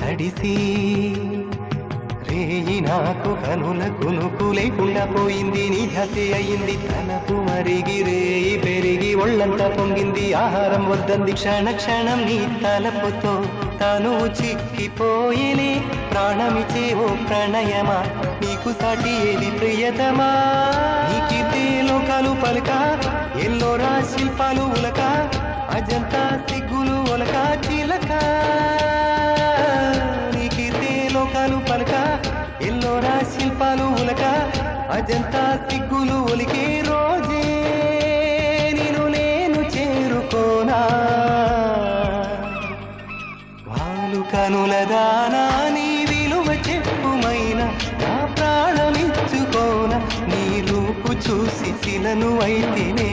తడిసి రేయి నాకు కనుల కునుకు లేకుండా పోయింది. నీ ధ్యాసే అయింది తలపు మరిగి రేయి పెరిగి ఒళ్ళంతా పొంగింది. ఆహారం వద్దంది క్షణ క్షణం నీ తలపుతో తను చిక్కిపోయేనే. ప్రాణమిచే ఓ ప్రణయమా నీకు సాటి ఏది ప్రియతమా. నీకిదే లోకాలు పలక ఎల్లోరా శిల్పాలు ఉలక అజంతా సిగ్గులు ఒలక చిలక. నీకిదే లోకాలు పలక ఎల్లోరా శిల్పాలు ఉలక అజంతా సిగ్గులు ఒలికే రోజే నిన్ను నేను చేరుకోనా. వాలు కనుల దానా నీ విలువ చెప్పుమైన నా ప్రాణమిచ్చుకోన. నీ రూపు చూసి శిలను అయితేనే